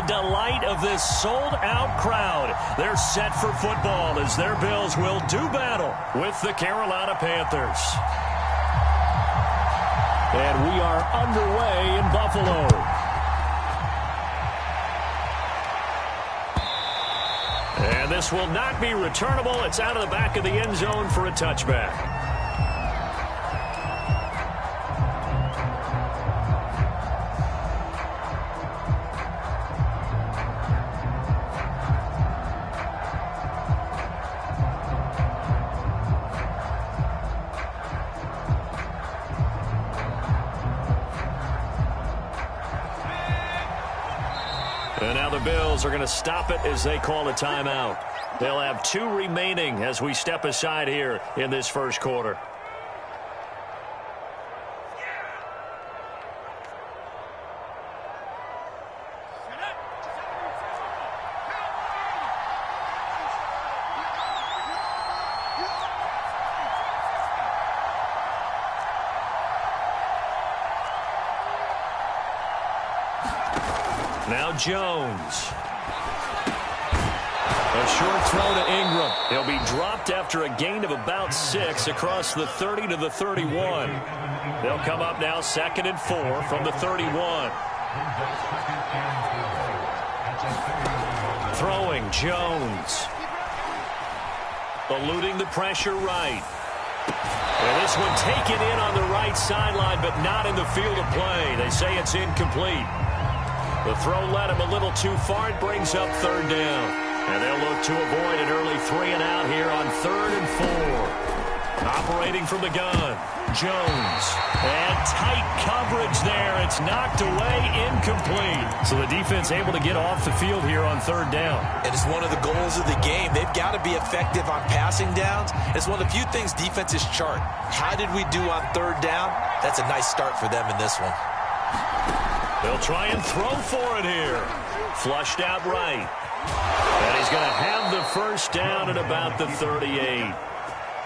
delight of this sold-out crowd. They're set for football as their Bills will do battle with the Carolina Panthers. And we are underway in Buffalo. And this will not be returnable. It's out of the back of the end zone for a touchback. And now the Bills are going to stop it as they call a timeout. They'll have 2 remaining as we step aside here in this first quarter. Now Jones. A short throw to Ingram. He'll be dropped after a gain of about 6 across the 30 to the 31. They'll come up now 2nd and 4 from the 31. Throwing Jones. Eluding the pressure right. And this one taken in on the right sideline, but not in the field of play. They say it's incomplete. The throw led him a little too far. It brings up 3rd down. And they'll look to avoid an early 3 and out here on 3rd and 4. Operating from the gun. Jones. And tight coverage there. It's knocked away, incomplete. So the defense able to get off the field here on 3rd down. And it's one of the goals of the game. They've got to be effective on passing downs. It's one of the few things defenses chart. How did we do on 3rd down? That's a nice start for them in this one. They'll try and throw for it here. Flushed out right. And he's going to have the first down at about the 38.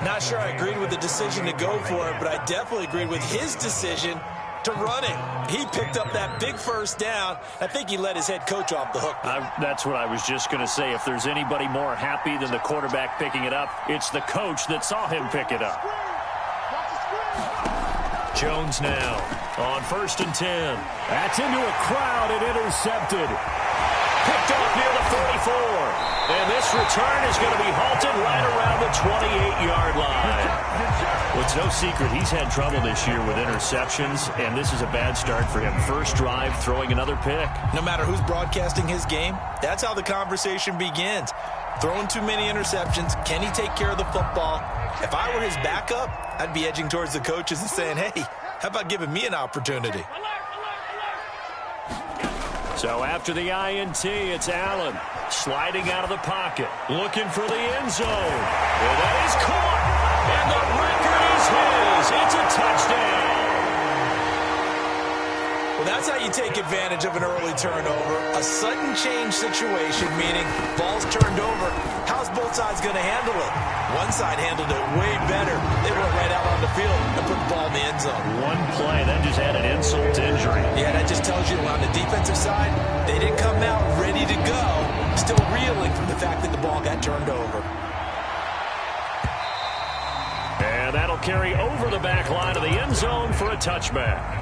Not sure I agreed with the decision to go for it, but I definitely agreed with his decision to run it. He picked up that big first down. I think he let his head coach off the hook. That's what I was just going to say. If there's anybody more happy than the quarterback picking it up, it's the coach that saw him pick it up. Jones now on 1st and 10. That's into a crowd and intercepted. Picked off near the 44. And this return is going to be halted right around the 28-yard line. Well, it's no secret he's had trouble this year with interceptions, and this is a bad start for him. First drive, throwing another pick. No matter who's broadcasting his game, that's how the conversation begins. Throwing too many interceptions, can he take care of the football? If I were his backup, I'd be edging towards the coaches and saying, hey, how about giving me an opportunity? So after the INT, it's Allen sliding out of the pocket, looking for the end zone. And that is caught, and the record is his. It's a touchdown. Well, that's how you take advantage of an early turnover. A sudden change situation, meaning ball's turned over. How's both sides going to handle it? One side handled it way better. They went right out on the field and put the ball in the end zone. One play, that just had an insult to injury. Yeah, that just tells you on the defensive side, they didn't come out ready to go, still reeling from the fact that the ball got turned over. And that'll carry over the back line of the end zone for a touchback.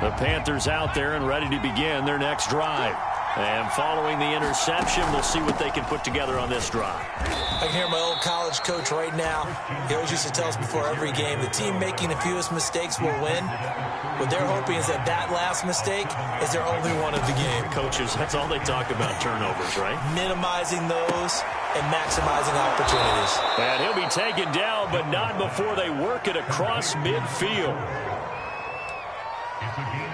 The Panthers out there and ready to begin their next drive. And following the interception, we'll see what they can put together on this drive. I can hear my old college coach right now. He always used to tell us before every game, the team making the fewest mistakes will win. What they're hoping is that that last mistake is their only one of the game. Coaches, that's all they talk about, turnovers, right? Minimizing those and maximizing opportunities. And he'll be taken down, but not before they work it across midfield.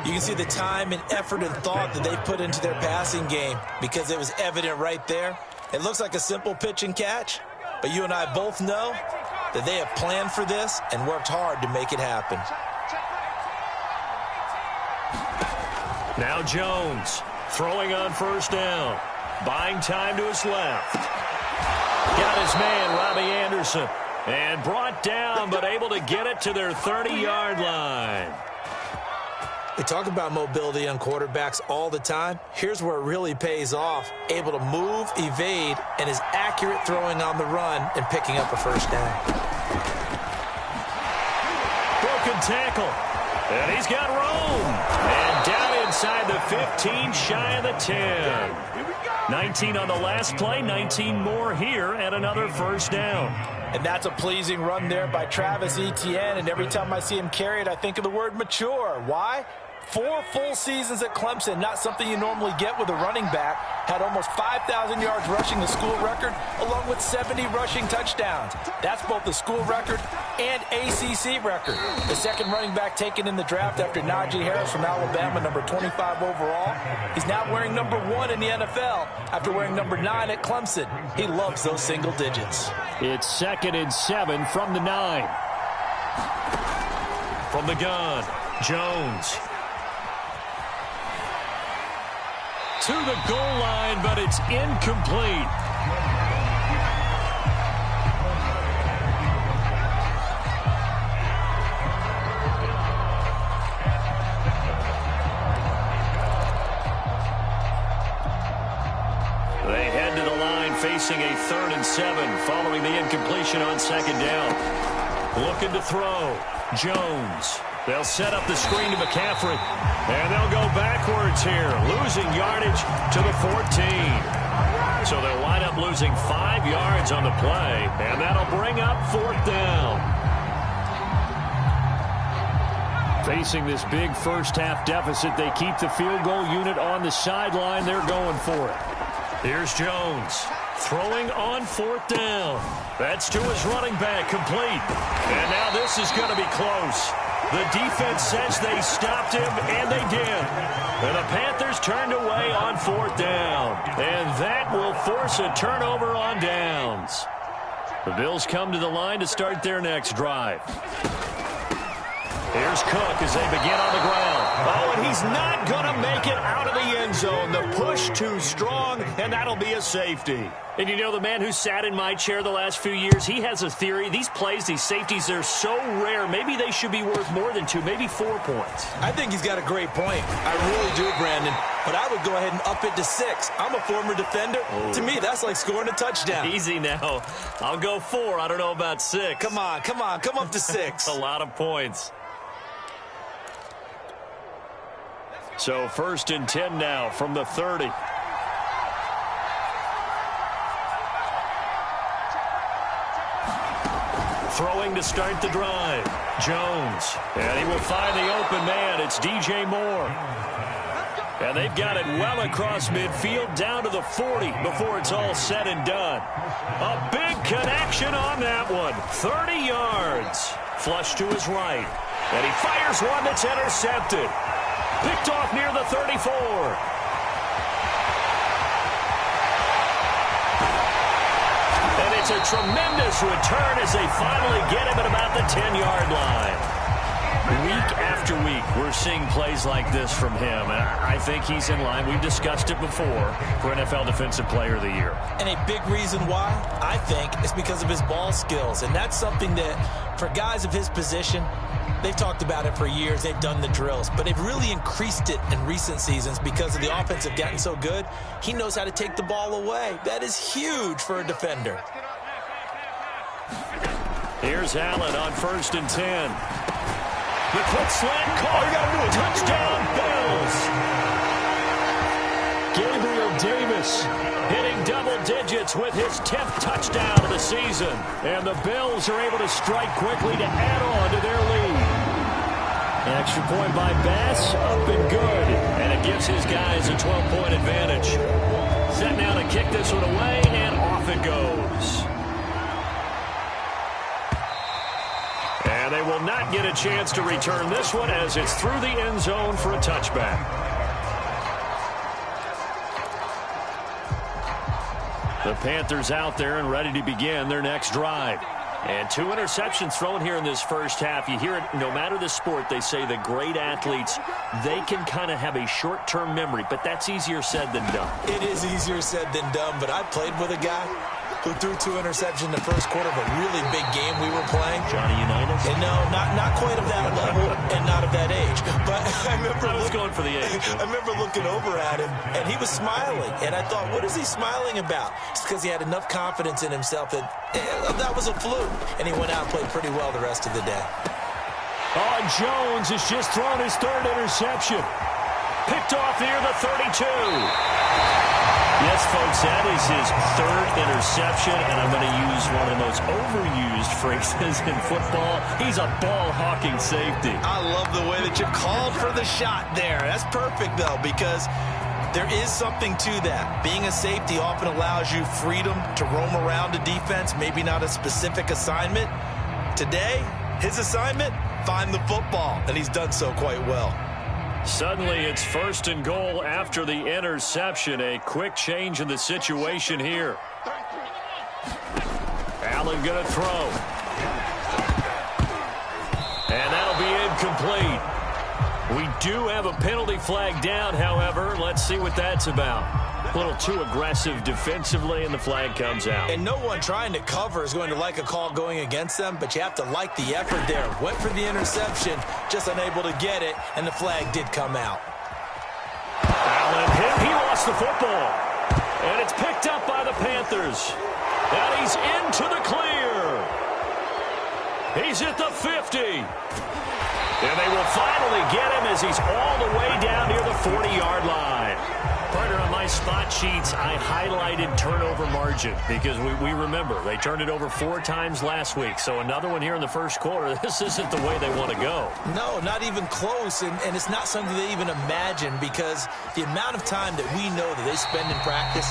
You can see the time and effort and thought that they put into their passing game because it was evident right there. It looks like a simple pitch and catch, but you and I both know that they have planned for this and worked hard to make it happen. Now Jones throwing on first down, buying time to his left. Got his man, Robbie Anderson, and brought down, but able to get it to their 30-yard line. We talk about mobility on quarterbacks all the time. Here's where it really pays off. Able to move, evade, and is accurate throwing on the run and picking up a first down. Broken tackle. And he's got room. And down inside the 15, shy of the 10. 19 on the last play, 19 more here, and another first down. And that's a pleasing run there by Travis Etienne, and every time I see him carry it, I think of the word mature. Why? 4 full seasons at Clemson, not something you normally get with a running back. Had almost 5,000 yards rushing, the school record, along with 70 rushing touchdowns. That's both the school record and ACC record. The second running back taken in the draft after Najee Harris from Alabama, number 25 overall. He's now wearing number 1 in the NFL after wearing number 9 at Clemson. He loves those single digits. It's 2nd and 7 from the 9. From the gun, Jones. To the goal line, but it's incomplete. They head to the line facing a 3rd and 7 following the incompletion on 2nd down. Looking to throw. Jones. They'll set up the screen to McCaffrey. And they'll go backwards here, losing yardage to the 14. So they'll wind up losing 5 yards on the play, and that'll bring up 4th down. Facing this big first-half deficit, they keep the field goal unit on the sideline. They're going for it. Here's Jones. Throwing on 4th down. That's to his running back, complete. And now this is going to be close. The defense says they stopped him, and they did. And the Panthers turned away on 4th down. And that will force a turnover on downs. The Bills come to the line to start their next drive. Here's Cook as they begin on the ground. Oh, and he's not going to make it out of the end zone. The push too strong, and that'll be a safety. And you know, the man who sat in my chair the last few years, he has a theory. These plays, these safeties, they're so rare. Maybe they should be worth more than 2, maybe 4 points. I think he's got a great point. I really do, Brandon. But I would go ahead and up it to 6. I'm a former defender. Oh. To me, that's like scoring a touchdown. Easy now. I'll go 4. I don't know about 6. Come on. Come up to 6. A lot of points. So 1st and 10 now from the 30. Throwing to start the drive. Jones. And he will find the open man. It's DJ Moore. And they've got it well across midfield down to the 40 before it's all said and done. A big connection on that one. 30 yards. Flush to his right. And he fires one that's intercepted. Picked off near the 34. And it's a tremendous return as they finally get him at about the 10-yard line. Week after week, we're seeing plays like this from him. And I think he's in line. We've discussed it before for NFL Defensive Player of the Year. And a big reason why, I think, is because of his ball skills. And that's something that, for guys of his position, they've talked about it for years. They've done the drills. But they've really increased it in recent seasons because of the offense have gotten so good. He knows how to take the ball away. That is huge for a defender. Here's Allen on 1st and 10. The quick slant caught. Touchdown, Bills. Gabriel Davis hitting double digits with his 10th touchdown of the season. And the Bills are able to strike quickly to add on to their lead. An extra point by Bass, up and good. And it gives his guys a 12-point advantage. Set now to kick this one away, and off it goes. And they will not get a chance to return this one as it's through the end zone for a touchback. The Panthers out there and ready to begin their next drive. And 2 interceptions thrown here in this first half. You hear it, no matter the sport, they say the great athletes, they can kind of have a short-term memory, but that's easier said than done. It is easier said than done, but I played with a guy who threw 2 interceptions in the first quarter of a really big game we were playing. Johnny Unitas? And no, not quite of that level and not of that age. But I remember I was going for the 8. I remember looking over at him, and he was smiling. And I thought, what is he smiling about? It's because he had enough confidence in himself that that was a fluke. And he went out and played pretty well the rest of the day. Oh, Jones has just thrown his 3rd interception. Picked off near the 32. Yes, folks, that is his 3rd interception, and I'm going to use one of the most overused phrases in football. He's a ball-hawking safety. I love the way that you called for the shot there. That's perfect, though, because there is something to that. Being a safety often allows you freedom to roam around a defense, maybe not a specific assignment. Today, his assignment, find the football, and he's done so quite well. Suddenly, it's 1st and goal after the interception. A quick change in the situation here. Allen going to throw. And that'll be incomplete. We do have a penalty flag down, however. Let's see what that's about. A little too aggressive defensively, and the flag comes out. And no one trying to cover is going to like a call going against them, but you have to like the effort there. Went for the interception, just unable to get it, and the flag did come out. Allen hit. He lost the football. And it's picked up by the Panthers. And he's into the clear. He's at the 50. And they will finally get him as he's all the way down near the 40-yard line. Partner, on my spot sheets, I highlighted turnover margin because we remember they turned it over 4 times last week. So another one here in the first quarter. This isn't the way they want to go. No, not even close. And it's not something they even imagine because the amount of time that we know that they spend in practice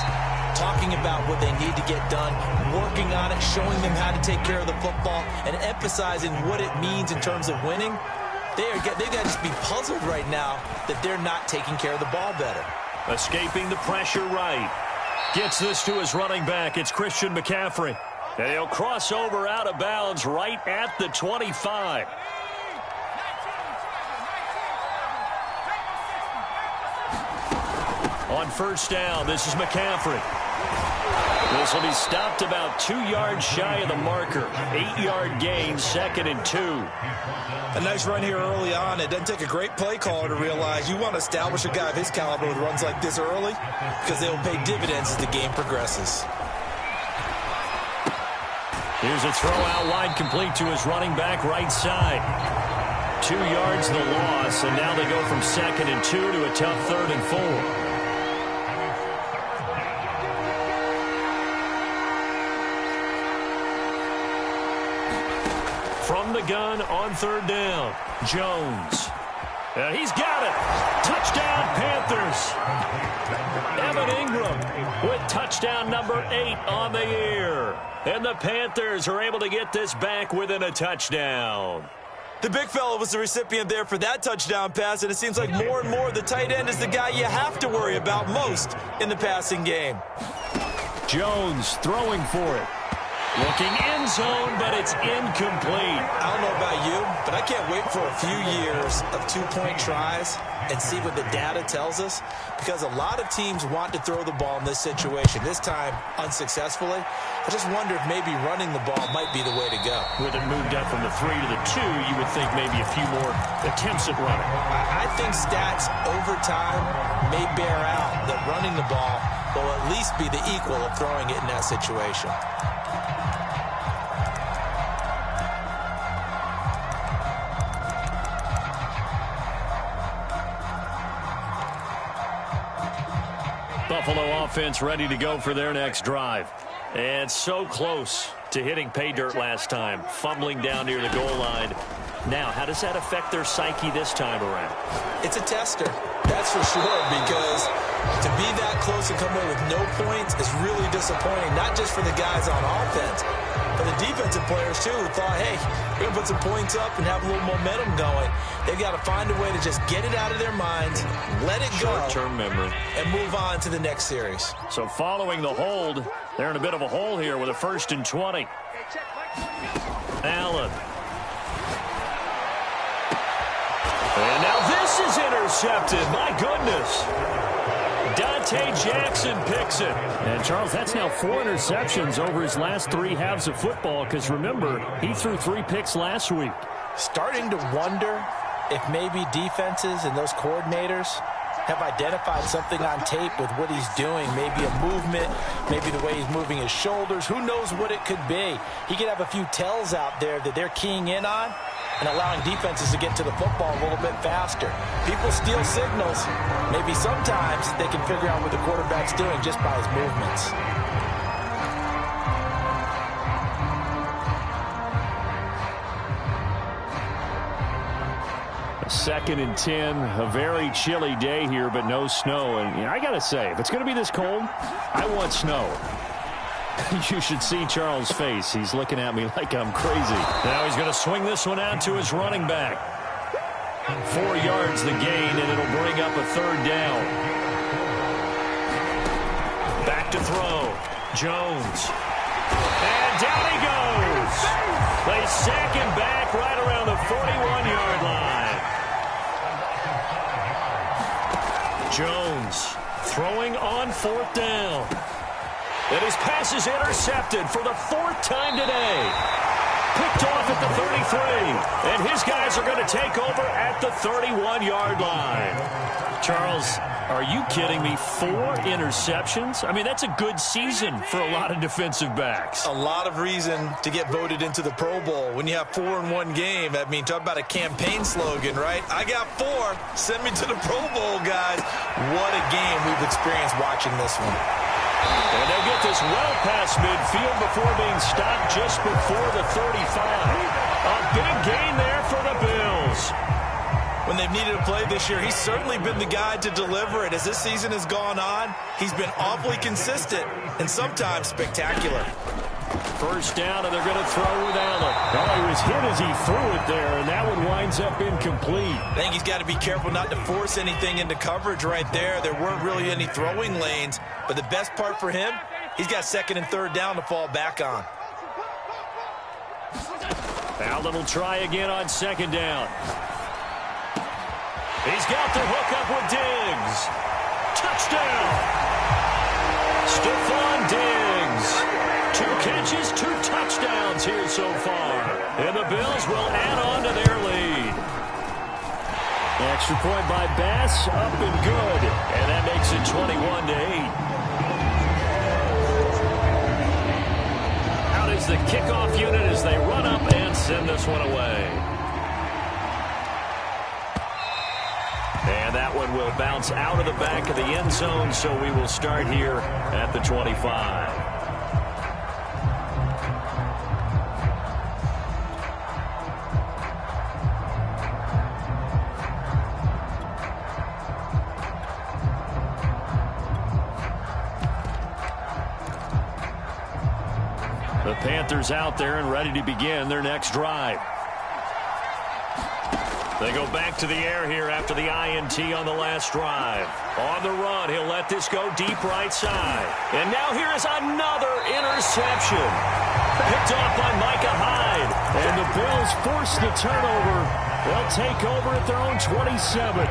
talking about what they need to get done, working on it, showing them how to take care of the football, and emphasizing what it means in terms of winning, they've got to just be puzzled right now that they're not taking care of the ball better. Escaping the pressure right. Gets this to his running back. It's Christian McCaffrey. And he'll cross over out of bounds right at the 25. On 1st down, this is McCaffrey. This will be stopped about 2 yards shy of the marker. 8-yard gain, 2nd and 2. A nice run here early on. It doesn't take a great play caller to realize you want to establish a guy of his caliber with runs like this early because they will pay dividends as the game progresses. Here's a throw out wide, complete to his running back right side. 2 yards the loss, and now they go from 2nd and 2 to a tough 3rd and 4. From the gun on 3rd down, Jones. He's got it. Touchdown, Panthers. Evan Ingram with touchdown number 8 on the year. And the Panthers are able to get this back within a touchdown. The big fella was the recipient there for that touchdown pass, and it seems like more and more the tight end is the guy you have to worry about most in the passing game. Jones throwing for it. Looking end zone, but it's incomplete. I don't know about you, but I can't wait for a few years of 2-point tries and see what the data tells us, because a lot of teams want to throw the ball in this situation, this time unsuccessfully. I just wonder if maybe running the ball might be the way to go. With it moved up from the 3 to the 2, you would think maybe a few more attempts at running. I think stats over time may bear out that running the ball will at least be the equal of throwing it in that situation. Buffalo offense ready to go for their next drive. And so close to hitting pay dirt last time, fumbling down near the goal line. Now, how does that affect their psyche this time around? It's a tester, that's for sure, because to be that close and come away with no points is really disappointing, not just for the guys on offense, but the defensive players, too, who thought, hey, we're going to put some points up and have a little momentum going. They've got to find a way to just get it out of their minds, let it go, short-term memory, and move on to the next series. So following the hold, they're in a bit of a hole here with a 1st and 20. Allen. And now this is intercepted. My goodness. Dante Jackson picks it. And, Charles, that's now 4 interceptions over his last 3 halves of football because, remember, he threw 3 picks last week. Starting to wonder if maybe defenses and those coordinators have identified something on tape with what he's doing, maybe a movement, maybe the way he's moving his shoulders, who knows what it could be. He could have a few tells out there that they're keying in on and allowing defenses to get to the football a little bit faster. People steal signals. Maybe sometimes they can figure out what the quarterback's doing just by his movements. Second and 10, a very chilly day here, but no snow. And I got to say, if it's going to be this cold, I want snow. You should see Charles' face. He's looking at me like I'm crazy. Now he's going to swing this one out to his running back. 4 yards the gain, and it'll bring up a third down. Back to throw. Jones. And down he goes. They sack him back right around the 41-yard line. Jones throwing on 4th down. And his pass is intercepted for the 4th time today. Picked off at the 33. And his guys are going to take over at the 31-yard line. Charles, are you kidding me? 4 interceptions? I mean, that's a good season for a lot of defensive backs. A lot of reason to get voted into the Pro Bowl. When you have 4 in one game, I mean, talk about a campaign slogan, right? I got 4. Send me to the Pro Bowl, guys. What a game we've experienced watching this one. And they'll get this well past midfield before being stopped just before the 35. A big gain there for the Bills. When they've needed a play this year, he's certainly been the guy to deliver it. As this season has gone on, he's been awfully consistent and sometimes spectacular. First down, and they're going to throw with Allen. Oh, he was hit as he threw it there, and that one winds up incomplete. I think he's got to be careful not to force anything into coverage right there. There weren't really any throwing lanes, but the best part for him, he's got 2nd and 3rd down to fall back on. Allen will try again on 2nd down. He's got the hook up with Diggs. Touchdown! Stephon Diggs. 2 catches, 2 touchdowns here so far. And the Bills will add on to their lead. Extra point by Bass, up and good. And that makes it 21-8. Out is the kickoff unit as they run up and send this one away. And that one will bounce out of the back of the end zone, so we will start here at the 25. The Panthers out there and ready to begin their next drive. They go back to the air here after the INT on the last drive. On the run, he'll let this go deep right side. And now here is another interception. Picked off by Micah Hyde. And the Bills force the turnover. They'll take over at their own 27.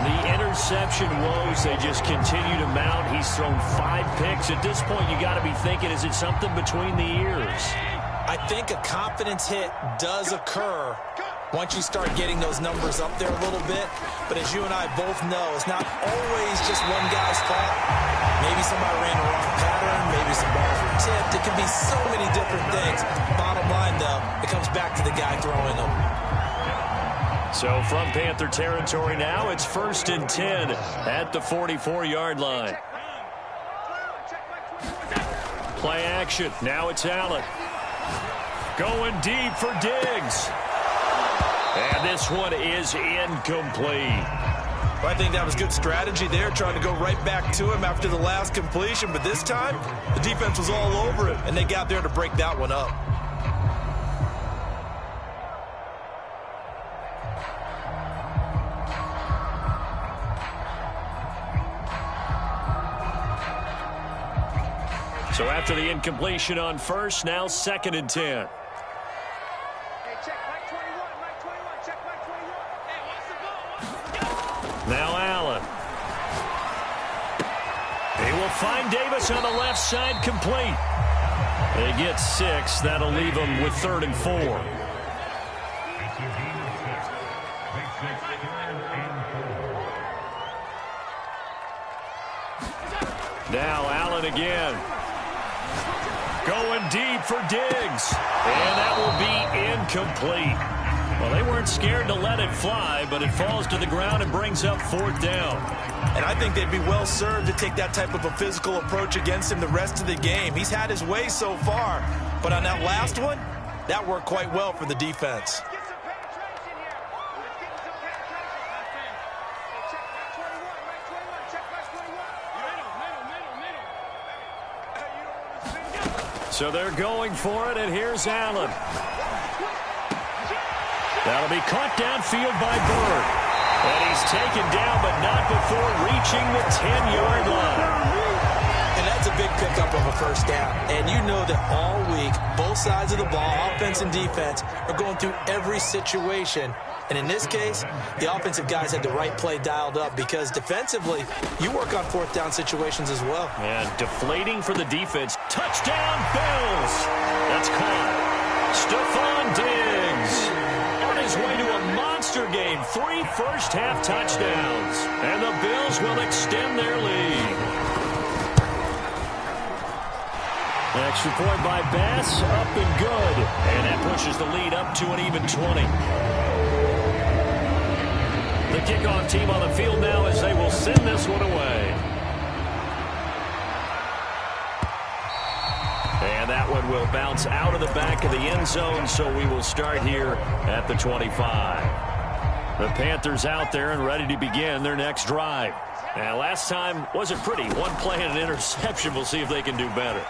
The interception woes, they just continue to mount. He's thrown 5 picks. At this point, you got to be thinking, is it something between the ears? I think a confidence hit does occur once you start getting those numbers up there a little bit. But as you and I both know, it's not always just one guy's fault. Maybe somebody ran the wrong pattern. Maybe some balls were tipped. It can be so many different things. Bottom line, though, it comes back to the guy throwing them. So from Panther territory now, it's 1st and 10 at the 44-yard line. Play action. Now it's Allen. Going deep for Diggs. And this one is incomplete. Well, I think that was good strategy there, trying to go right back to him after the last completion. But this time, the defense was all over it, and they got there to break that one up. So after the incompletion on 1st, now 2nd and 10. Now Allen. He will find Davis on the left side, complete. They get 6. That'll leave them with 3rd and 4. Now Allen again. Going deep for Diggs. And that will be incomplete. Well, they weren't scared to let it fly, but it falls to the ground and brings up 4th down. And I think they'd be well served to take that type of a physical approach against him the rest of the game. He's had his way so far, but on that last one, that worked quite well for the defense. So they're going for it, and here's Allen. That'll be caught downfield by Bird. And he's taken down, but not before reaching the 10-yard line. And that's a big pickup of a first down. And you know that all week, both sides of the ball, offense and defense, are going through every situation. And in this case, the offensive guys had the right play dialed up because defensively, you work on 4th down situations as well. And deflating for the defense. Touchdown, Bills! That's caught. Stephon Diggs on his way to a monster game. 3 first-half touchdowns. And the Bills will extend their lead. An extra point by Bass, up and good. And that pushes the lead up to an even 20. The kickoff team on the field now as they will send this one away. And that one will bounce out of the back of the end zone, so we will start here at the 25. The Panthers out there and ready to begin their next drive. And last time wasn't pretty. One play and an interception. We'll see if they can do better.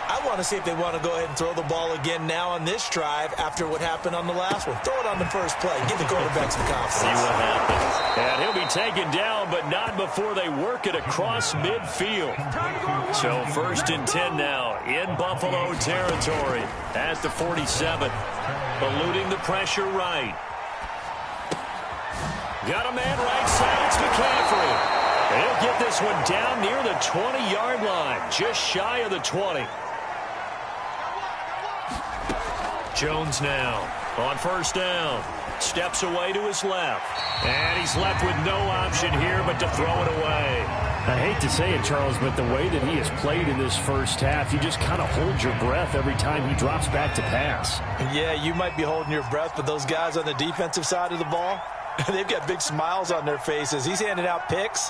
I want to see if they want to go ahead and throw the ball again now on this drive after what happened on the last one. Throw it on the first play. Give the quarterback some confidence. See what happens. And he'll be taken down, but not before they work it across midfield. So 1st and 10 now in Buffalo territory at the 47. Eluding the pressure right. Got a man right side. It's McCaffrey. He'll get this one down near the 20-yard line, just shy of the 20. Jones now on 1st down. Steps away to his left. And he's left with no option here but to throw it away. I hate to say it, Charles, but the way that he has played in this first half, you just kind of hold your breath every time he drops back to pass. Yeah, you might be holding your breath, but those guys on the defensive side of the ball, they've got big smiles on their faces. He's handing out picks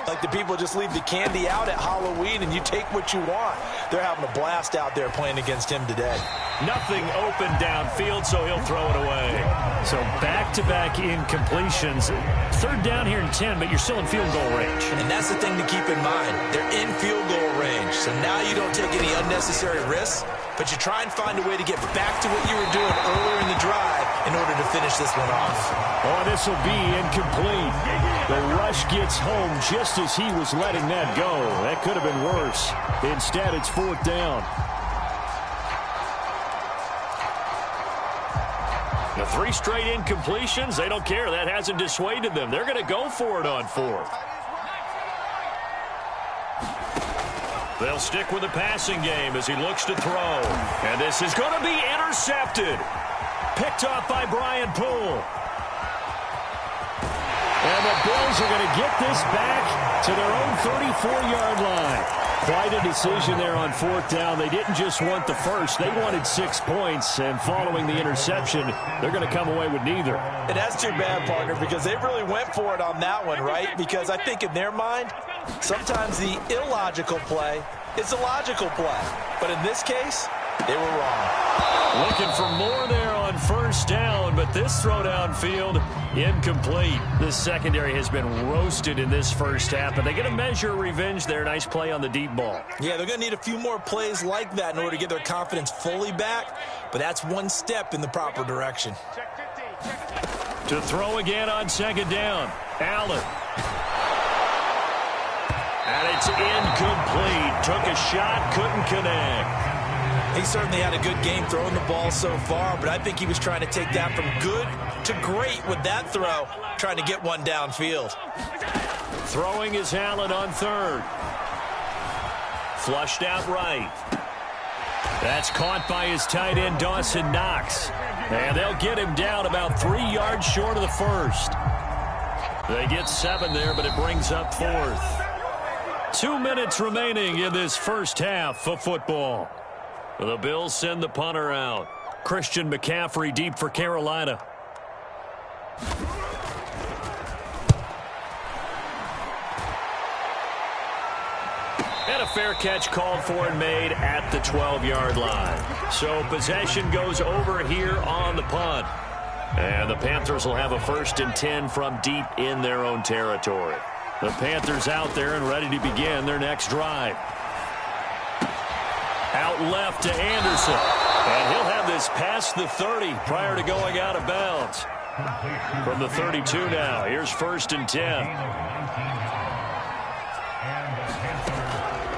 like the people just leave the candy out at Halloween and you take what you want. They're having a blast out there playing against him today. Nothing open downfield, so he'll throw it away. So back-to-back incompletions. 3rd down here in 10, but you're still in field goal range. And that's the thing to keep in mind. They're in field goal range, so now you don't take any unnecessary risks, but you try and find a way to get back to what you were doing earlier in the drive in order to finish this one off. Oh, this will be incomplete. The rush gets home just as he was letting that go. That could have been worse. Instead, it's 4th down. The 3 straight incompletions, they don't care. That hasn't dissuaded them. They're going to go for it on 4th. They'll stick with the passing game as he looks to throw. And this is going to be intercepted. Picked off by Brian Poole. And the Bills are going to get this back to their own 34-yard line. Quite a decision there on 4th down. They didn't just want the first. They wanted 6 points, and following the interception, they're going to come away with neither. And that's too bad, partner, because they really went for it on that one, right? Because I think in their mind, sometimes the illogical play is a logical play. But in this case, they were wrong. Looking for more there on 1st down, but this throw downfield incomplete. This secondary has been roasted in this first half, but they get a measure of revenge there. Nice play on the deep ball. Yeah, they're going to need a few more plays like that in order to get their confidence fully back, but that's one step in the proper direction. To throw again on 2nd down, Allen. And it's incomplete. Took a shot, couldn't connect. He certainly had a good game throwing the ball so far, but I think he was trying to take that from good to great with that throw, trying to get one downfield. Throwing is Allen on 3rd. Flushed out right. That's caught by his tight end, Dawson Knox. And they'll get him down about 3 yards short of the first. They get 7 there, but it brings up 4th. 2 minutes remaining in this first half of football. The Bills send the punter out. Christian McCaffrey deep for Carolina. And a fair catch called for and made at the 12-yard line. So possession goes over here on the punt. And the Panthers will have a 1st and 10 from deep in their own territory. The Panthers out there and ready to begin their next drive. Out left to Anderson. And he'll have this past the 30 prior to going out of bounds. From the 32 now, here's 1st and 10.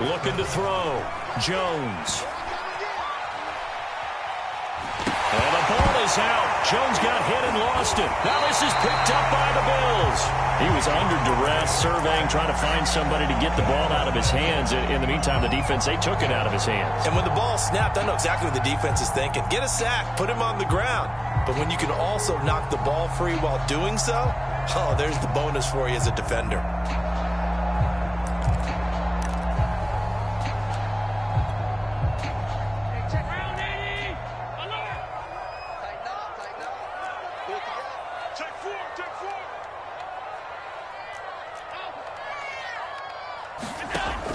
Looking to throw. Jones. And the ball is out. Jones got hit and lost it. Now this is picked up by the Bills. He was under duress, surveying, trying to find somebody to get the ball out of his hands. In the meantime, the defense, they took it out of his hands. And when the ball snapped, I know exactly what the defense is thinking. Get a sack, put him on the ground. But when you can also knock the ball free while doing so, oh, there's the bonus for you as a defender.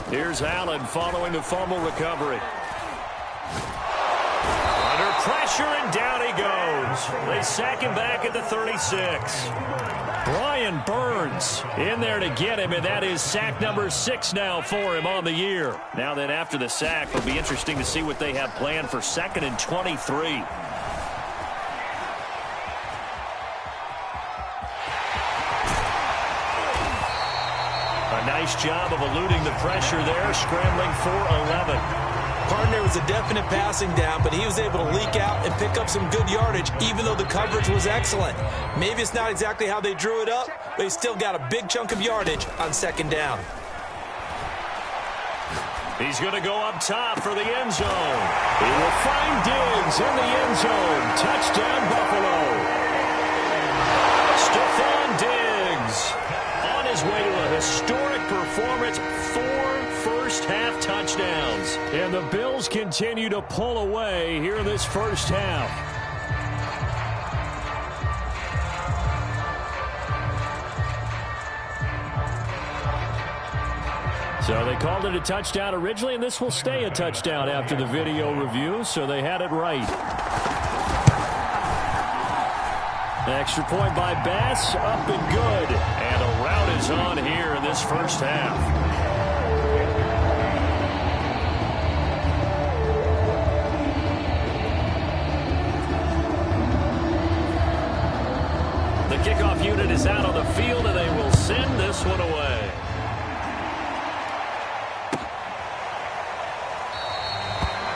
Here's Allen following the fumble recovery. Under pressure, and down he goes. They sack him back at the 36. Brian Burns in there to get him, and that is sack number 6 now for him on the year. Now then, after the sack, it'll be interesting to see what they have planned for 2nd and 23. Nice job of eluding the pressure there, scrambling for 11. Partner was a definite passing down, but he was able to leak out and pick up some good yardage, even though the coverage was excellent. Maybe it's not exactly how they drew it up, but he still got a big chunk of yardage on 2nd down. He's going to go up top for the end zone. He will find Diggs in the end zone. Touchdown, Buffalo. Stephon Diggs on his way to a historic performance, 4 first-half touchdowns. And the Bills continue to pull away here in this first half. So they called it a touchdown originally, and this will stay a touchdown after the video review, so they had it right. Extra point by Bass, up and good. And a rout is on here in this first half. The kickoff unit is out on the field, and they will send this one away.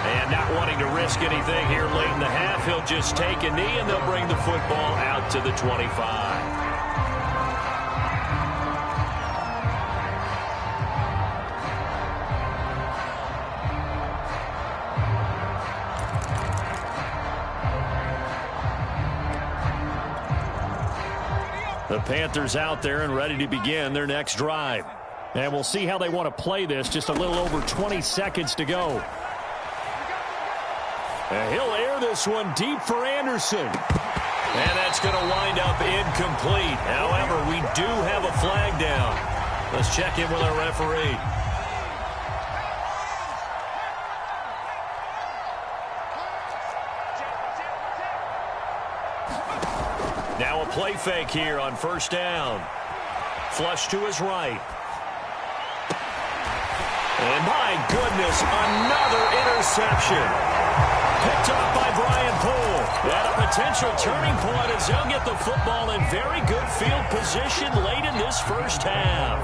And not wanting to risk anything here late in the half, he'll just take a knee, and they'll bring the football out to the 25. The Panthers out there and ready to begin their next drive. And we'll see how they want to play this. Just a little over 20 seconds to go. And he'll air this one deep for Anderson. And that's going to wind up incomplete. However, we do have a flag down. Let's check in with our referee. Now a play fake here on 1st down. Flush to his right. And my goodness, another interception. Picked up by Brian Poole. And a potential turning point as they'll get the football in very good field position late in this first half.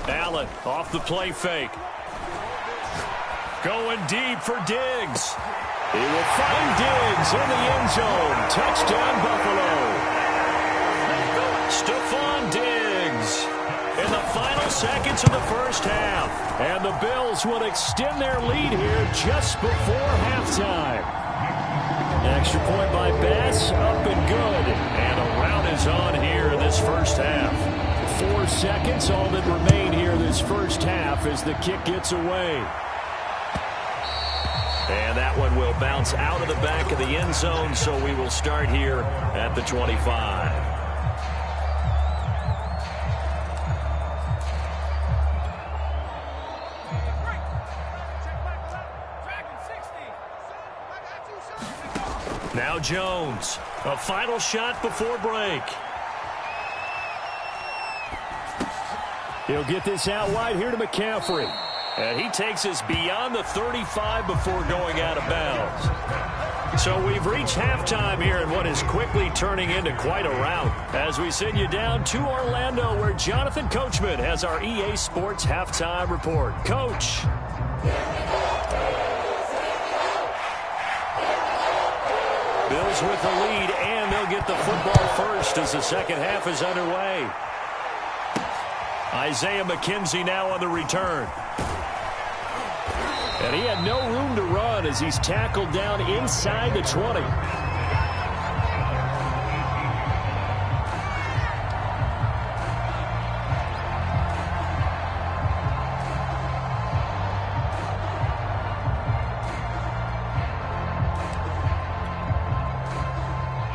Allen off the play fake. Going deep for Diggs. He will find Diggs in the end zone. Touchdown, Buffalo. Stephon Diggs in the final seconds of the first half. And the Bills will extend their lead here just before halftime. Extra point by Bass, up and good. And a rout is on here in this first half. 4 seconds, all that remain here this first half as the kick gets away. And that one will bounce out of the back of the end zone, so we will start here at the 25. Now Jones, a final shot before break. He'll get this out wide here to McCaffrey. And he takes us beyond the 35 before going out of bounds. So we've reached halftime here in what is quickly turning into quite a rout. As we send you down to Orlando, where Jonathan Coachman has our EA Sports halftime report. Coach. Bills with the lead, and they'll get the football first as the second half is underway. Isaiah McKenzie now on the return. And he had no room to run as he's tackled down inside the 20.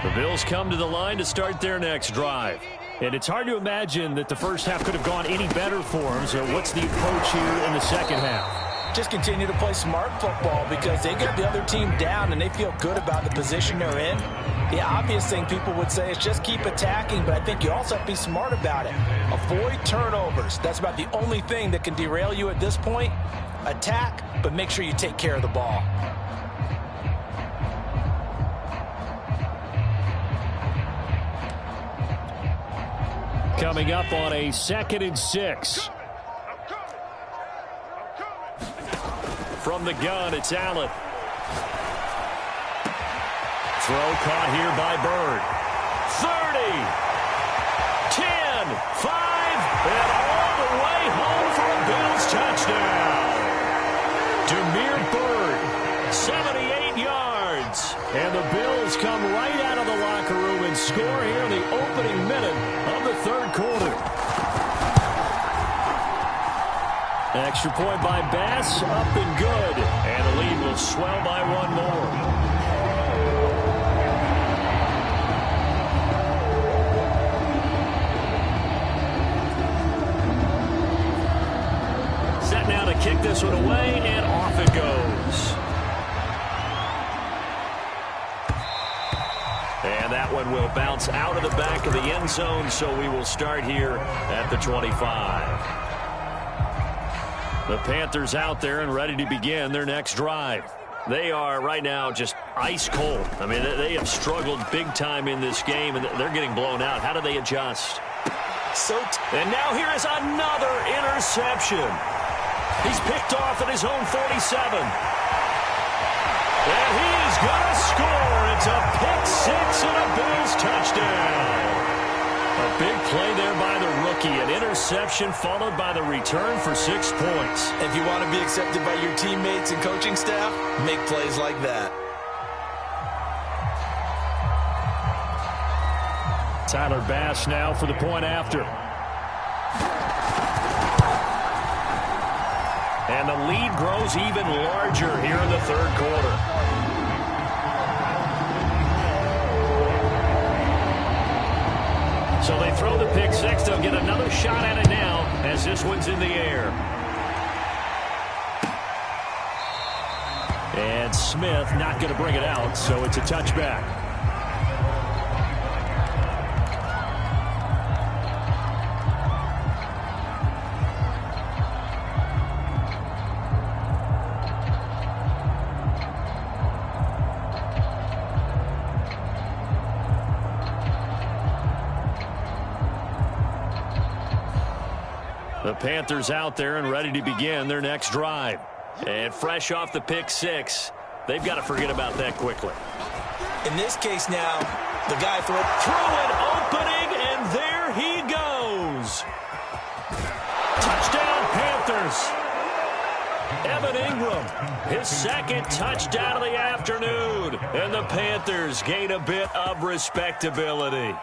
The Bills come to the line to start their next drive. And it's hard to imagine that the first half could have gone any better for them. So what's the approach here in the second half? Just continue to play smart football because they got the other team down and they feel good about the position they're in. The obvious thing people would say is just keep attacking, but I think you also have to be smart about it. Avoid turnovers. That's about the only thing that can derail you at this point. Attack, but make sure you take care of the ball. Coming up on a 2nd and 6. From the gun, it's Allen. Throw caught here by Bird. 30, 10, 5, and all the way home for a Bills touchdown. Demir Bird, 78 yards. And the Bills come right out of the locker room and score here in the opening minute of the third quarter. Extra point by Bass, up and good. And the lead will swell by one more. Set now to kick this one away, and off it goes. And that one will bounce out of the back of the end zone, so we will start here at the 25. The Panthers out there and ready to begin their next drive. They are right now just ice cold. I mean, they have struggled big time in this game, and they're getting blown out. How do they adjust? And now here is another interception. He's picked off at his own 47. And he is going to score. It's a pick six and a Bills touchdown. A big play there by the rookie. An interception followed by the return for 6 points. If you want to be accepted by your teammates and coaching staff, make plays like that. Tyler Bass now for the point after. And the lead grows even larger here in the third quarter. So they throw the pick six. They'll get another shot at it now as this one's in the air. And Smith not going to bring it out, so it's a touchback. The Panthers out there and ready to begin their next drive. And fresh off the pick six, they've got to forget about that quickly. In this case now, the guy through an opening, and there he goes. Touchdown, Panthers. Evan Ingram, his second touchdown of the afternoon. And the Panthers gain a bit of respectability.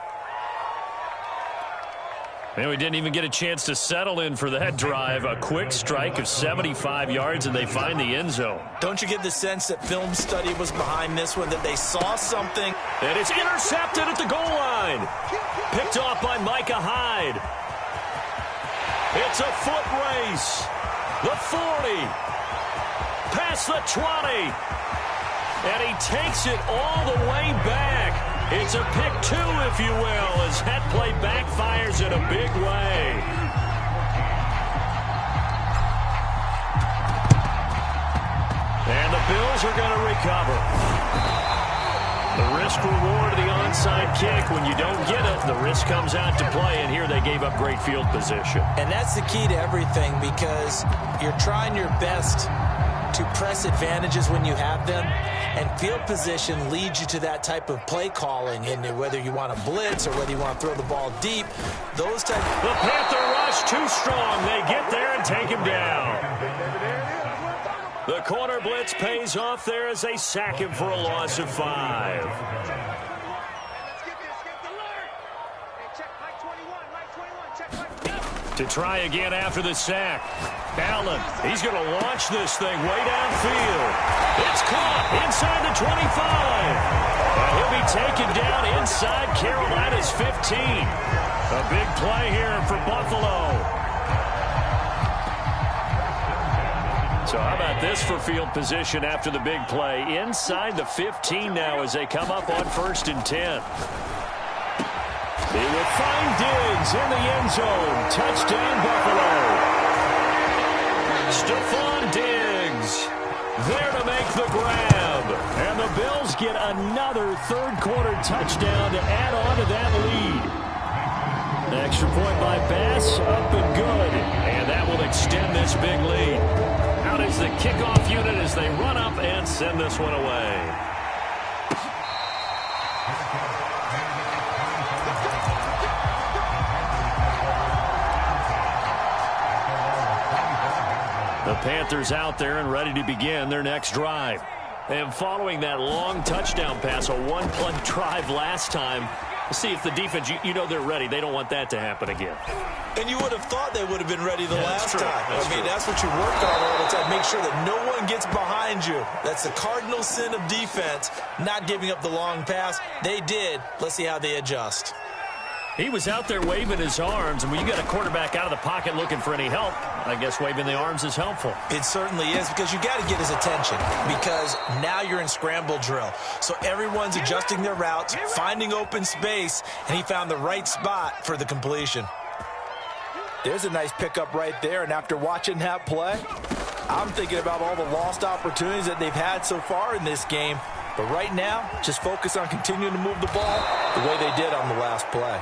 And we didn't even get a chance to settle in for that drive. A quick strike of 75 yards, and they find the end zone. Don't you get the sense that film study was behind this one, that they saw something? And it's intercepted at the goal line. Picked off by Micah Hyde. It's a foot race. The 40. Past the 20. And he takes it all the way back. It's a pick two, if you will, as that play backfires in a big way. And the Bills are going to recover. The risk-reward of the onside kick, when you don't get it, the risk comes out to play, and here they gave up great field position. And that's the key to everything, because you're trying your best to press advantages when you have them, and field position leads you to that type of play calling, and whether you want to blitz or whether you want to throw the ball deep, those types. The Panther rush too strong. They get there and take him down. The corner blitz pays off there as they sack him for a loss of 5. To try again after the sack. Allen, he's going to launch this thing way downfield. It's caught inside the 25. And he'll be taken down inside Carolina's 15. A big play here for Buffalo. So how about this for field position after the big play? Inside the 15 now as they come up on 1st and 10. They will find Diggs in the end zone. Touchdown, Buffalo. Stephon Diggs there to make the grab. And the Bills get another third-quarter touchdown to add on to that lead. An extra point by Bass, up and good. And that will extend this big lead. Out is the kickoff unit as they run up and send this one away. The Panthers out there and ready to begin their next drive. And following that long touchdown pass, a one-play drive last time, see if the defense, you know they're ready. They don't want that to happen again. And you would have thought they would have been ready the last time. That's what you work on all the time. Make sure that no one gets behind you. That's the cardinal sin of defense, not giving up the long pass. They did. Let's see how they adjust. He was out there waving his arms, and when you got a quarterback out of the pocket looking for any help, I guess waving the arms is helpful. It certainly is, because you got to get his attention, because now you're in scramble drill. So everyone's adjusting their routes, finding open space, and he found the right spot for the completion. There's a nice pickup right there, and after watching that play, I'm thinking about all the lost opportunities that they've had so far in this game. But right now, just focus on continuing to move the ball the way they did on the last play.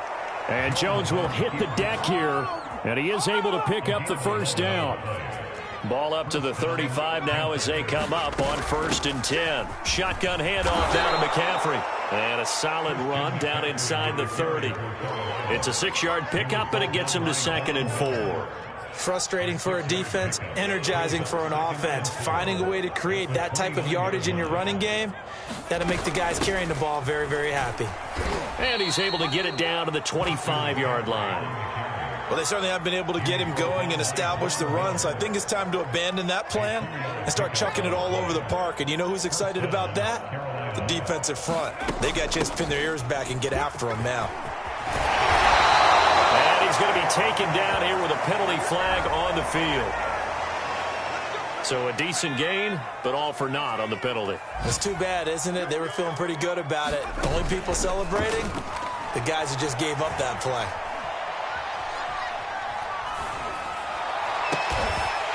And Jones will hit the deck here, and he is able to pick up the first down. Ball up to the 35 now as they come up on 1st and 10. Shotgun handoff down to McCaffrey. And a solid run down inside the 30. It's a 6-yard pickup, and it gets him to 2nd and 4. Frustrating for a defense, energizing for an offense. Finding a way to create that type of yardage in your running game, that'll make the guys carrying the ball very, very happy. And he's able to get it down to the 25-yard line. Well, they certainly have been able to get him going and establish the run, so I think it's time to abandon that plan and start chucking it all over the park. And you know who's excited about that? The defensive front. They got a chance to pin their ears back and get after him now. And he's going to be taken down here with a penalty flag on the field. So a decent gain, but all for naught on the penalty. It's too bad, isn't it? They were feeling pretty good about it. Only people celebrating, the guys who just gave up that play.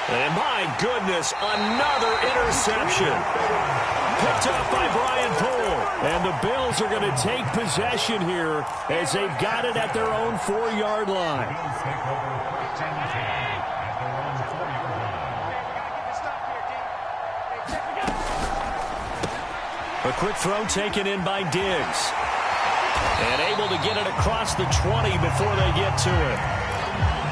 And my goodness, another interception. Picked up by Brian Poole. And the Bills are going to take possession here as they've got it at their own 4-yard line. A quick throw taken in by Diggs. And able to get it across the 20 before they get to it.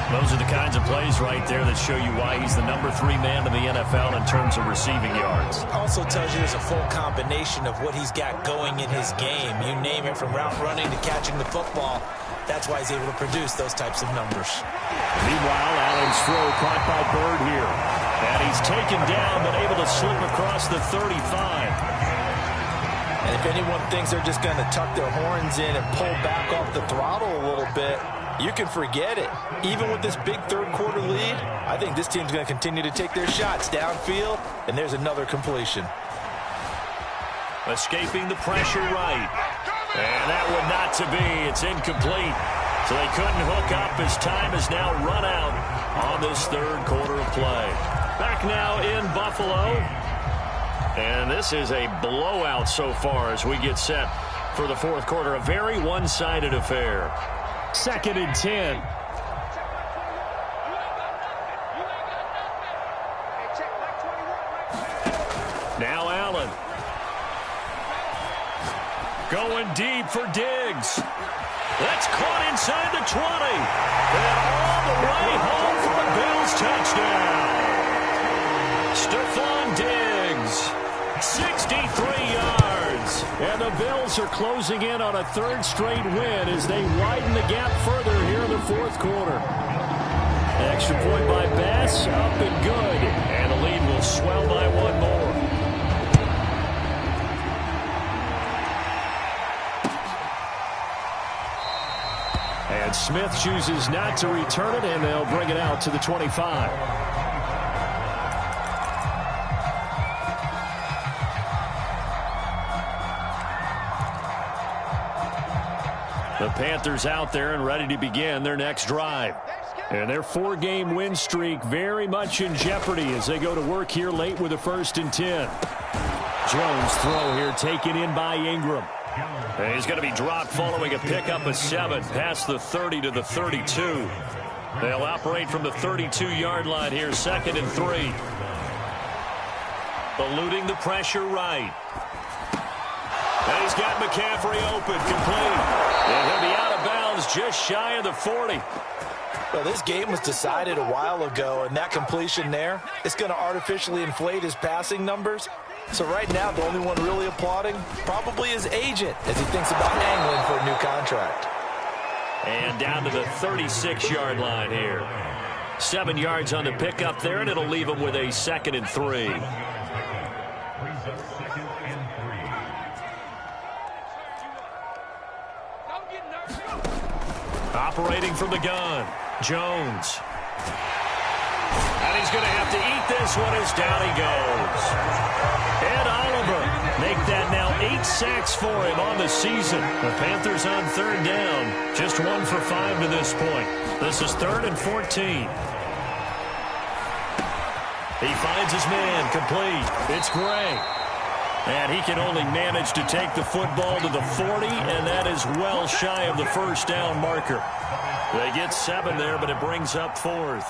Those are the kinds of plays right there that show you why he's the number 3 man in the NFL in terms of receiving yards. Also tells you there's a full combination of what he's got going in his game. You name it, from route running to catching the football. That's why he's able to produce those types of numbers. Meanwhile, Allen's throw caught by Bird here. And he's taken down, but able to slip across the 35. And if anyone thinks they're just going to tuck their horns in and pull back off the throttle a little bit, you can forget it. Even with this big third-quarter lead, I think this team's going to continue to take their shots downfield, and there's another completion. Escaping the pressure right. And that one not to be. It's incomplete. So they couldn't hook up as time has now run out on this third quarter of play. Back now in Buffalo. And this is a blowout so far as we get set for the fourth quarter. A very one-sided affair. 2nd and 10. Now Allen. Going deep for Diggs. That's caught inside the 20. And all the way home for a Bills touchdown. Stephon Diggs, 63 yards. And the Bills are closing in on a third straight win as they widen the gap further here in the fourth quarter. Extra point by Bass, up and good. And the lead will swell by one more. And Smith chooses not to return it, and they'll bring it out to the 25. The Panthers out there and ready to begin their next drive. And their 4-game win streak very much in jeopardy as they go to work here late with a 1st and 10. Jones throw here taken in by Ingram. And he's going to be dropped following a pickup of 7 past the 30 to the 32. They'll operate from the 32-yard line here, 2nd and 3. Eluding the pressure right. And he's got McCaffrey open, complete. And he'll be out of bounds just shy of the 40. Well, this game was decided a while ago, and that completion there, it's going to artificially inflate his passing numbers. So right now, the only one really applauding probably his agent as he thinks about angling for a new contract. And down to the 36-yard line here. 7 yards on the pickup there, and it'll leave him with a 2nd and 3. Operating from the gun, Jones. And he's going to have to eat this one as down he goes. Ed Oliver make that now 8 sacks for him on the season. The Panthers on 3rd down, just 1 for 5 to this point. This is 3rd and 14. He finds his man, complete. It's Gray. And he can only manage to take the football to the 40, and that is well shy of the 1st down marker. They get 7 there, but it brings up 4th.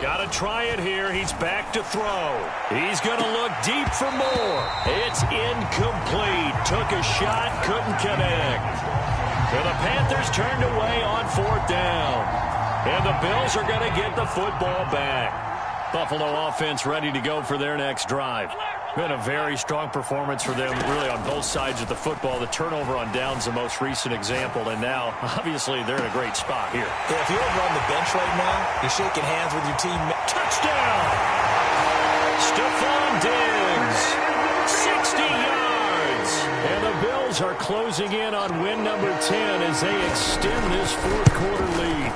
Got to try it here. He's back to throw. He's going to look deep for more. It's incomplete. Took a shot, couldn't connect. So the Panthers turned away on 4th down. And the Bills are going to get the football back. Buffalo offense ready to go for their next drive. Been a very strong performance for them, really, on both sides of the football. The turnover on downs the most recent example, and now, obviously, they're in a great spot here. Yeah, if you're over on the bench right now, you're shaking hands with your team. Touchdown! Stephon Diggs, 60 yards. And the Bills are closing in on win number 10 as they extend this fourth quarter lead.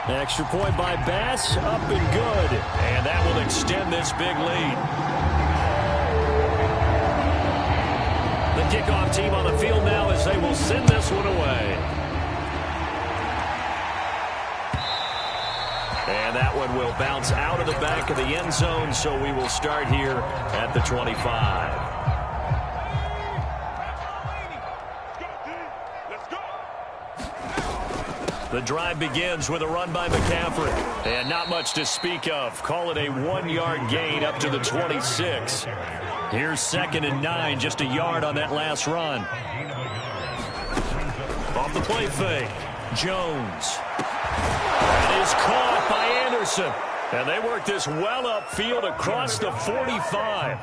Extra point by Bass, up and good. And that will extend this big lead. The kickoff team on the field now as they will send this one away. And that one will bounce out of the back of the end zone, so we will start here at the 25. The drive begins with a run by McCaffrey. And not much to speak of. Call it a 1-yard gain up to the 26. Here's 2nd and 9, just a yard on that last run. Off the play fake, Jones. That is caught by Anderson. And they work this well upfield across the 45.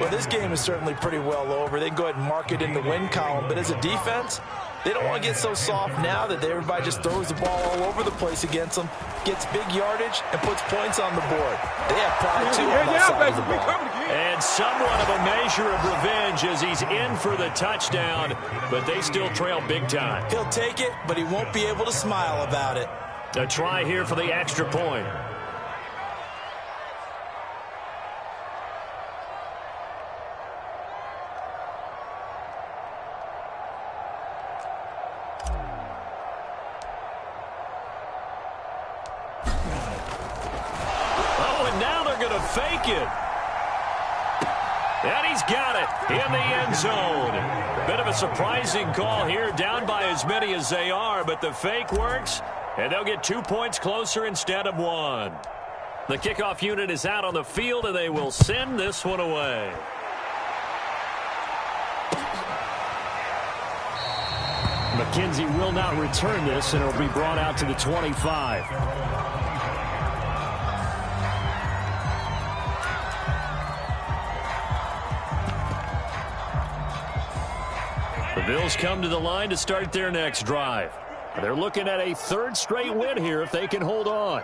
Well, this game is certainly pretty well over. They can go ahead and mark it in the win column. But as a defense, they don't want to get so soft now that everybody just throws the ball all over the place against them, gets big yardage, and puts points on the board. They have pride, too, on that side of the ball. And somewhat of a measure of revenge as he's in for the touchdown, but they still trail big time. He'll take it, but he won't be able to smile about it. A try here for the extra point. Fake it. And he's got it in the end zone. Bit of a surprising call here, down by as many as they are, but the fake works, and they'll get 2 points closer instead of 1. The kickoff unit is out on the field, and they will send this one away. McKenzie will not return this, and it'll be brought out to the 25. The Bills come to the line to start their next drive. They're looking at a 3rd straight win here if they can hold on.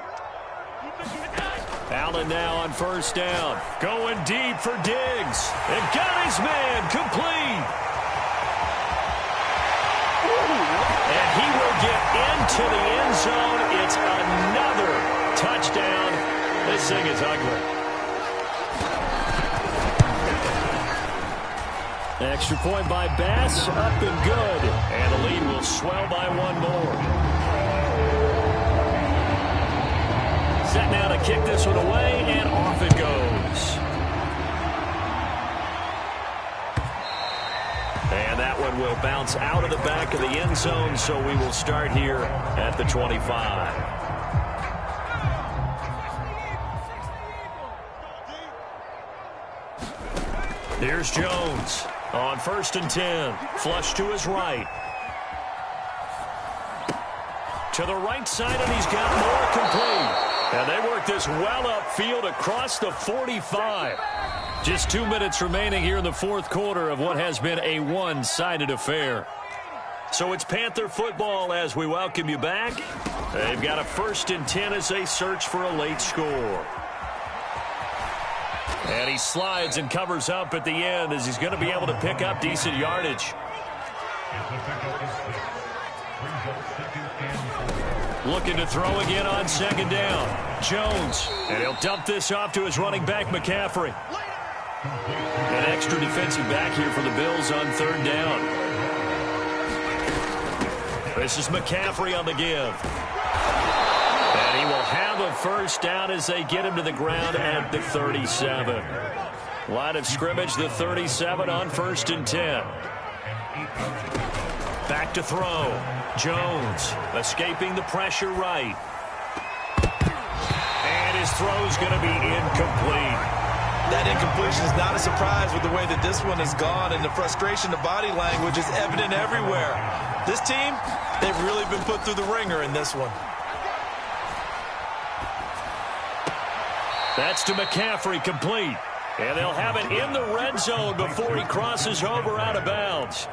Allen now on 1st down. Going deep for Diggs. And got his man complete. And he will get into the end zone. It's another touchdown. This thing is ugly. Extra point by Bass, up and good. And the lead will swell by 1 more. Set now to kick this one away, and off it goes. And that one will bounce out of the back of the end zone, so we will start here at the 25. Here's Jones. On 1st and 10, flush to his right. To the right side, and he's got more complete. And they work this well upfield across the 45. Just 2 minutes remaining here in the 4th quarter of what has been a one-sided affair. So it's Panther football as we welcome you back. They've got a 1st and 10 as they search for a late score. And he slides and covers up at the end as he's going to be able to pick up decent yardage. Looking to throw again on 2nd down. Jones. And he'll dump this off to his running back, McCaffrey. An extra defensive back here for the Bills on 3rd down. This is McCaffrey on the give. And he will have a 1st down as they get him to the ground at the 37. Line of scrimmage, the 37 on 1st and 10. Back to throw. Jones escaping the pressure right. And his throw's going to be incomplete. That incompletion is not a surprise with the way that this one has gone, and the frustration, the body language is evident everywhere. This team, they've really been put through the ringer in this one. That's to McCaffrey, complete. And they'll have it in the red zone before he crosses over out of bounds.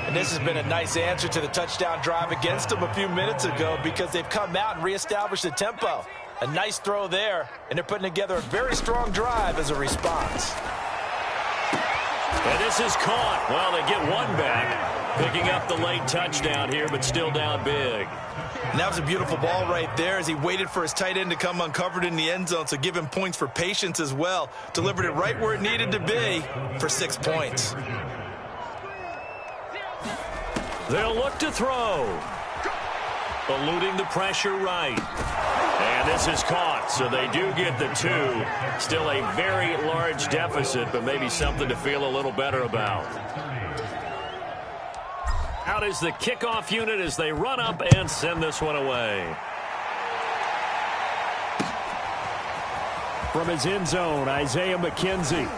And this has been a nice answer to the touchdown drive against them a few minutes ago because they've come out and reestablished the tempo. A nice throw there, and they're putting together a very strong drive as a response. And this is caught. Well, they get one back, picking up the late touchdown here, but still down big. And that was a beautiful ball right there as he waited for his tight end to come uncovered in the end zone, so give him points for patience as well. Delivered it right where it needed to be for 6 points. They'll look to throw. Eluding the pressure right. And this is caught, so they do get the 2. Still a very large deficit, but maybe something to feel a little better about. Out is the kickoff unit as they run up and send this one away. From his end zone, Isaiah McKenzie.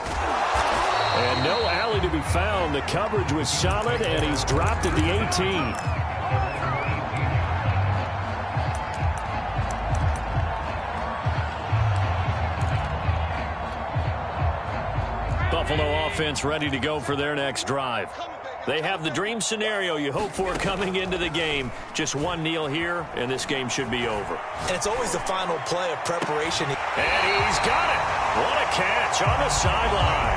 And no alley to be found. The coverage was solid, and he's dropped at the 18. Buffalo offense ready to go for their next drive. They have the dream scenario you hope for coming into the game. Just one kneel here, and this game should be over. And it's always the final play of preparation. And he's got it. What a catch on the sideline.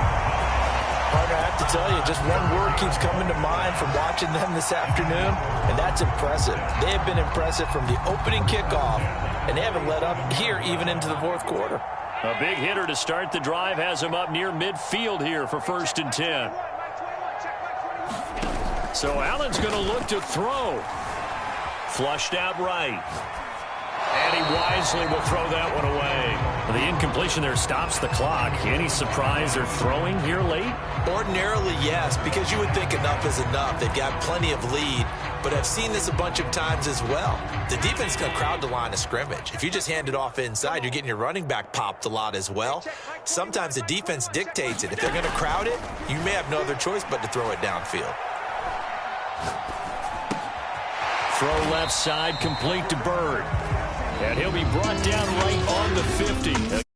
Partner, I have to tell you, just one word keeps coming to mind from watching them this afternoon, and that's impressive. They have been impressive from the opening kickoff, and they haven't let up here even into the fourth quarter. A big hitter to start the drive has him up near midfield here for 1st and 10. So Allen's going to look to throw. Flushed out right. And he wisely will throw that one away. The incompletion there stops the clock. Any surprise they're throwing here late? Ordinarily, yes, because you would think enough is enough. They've got plenty of lead, but I've seen this a bunch of times as well. The defense is going to crowd the line of scrimmage. If you just hand it off inside, you're getting your running back popped a lot as well. Sometimes the defense dictates it. If they're going to crowd it, you may have no other choice but to throw it downfield. Throw left side, complete to Byrd. And he'll be brought down right on the 50.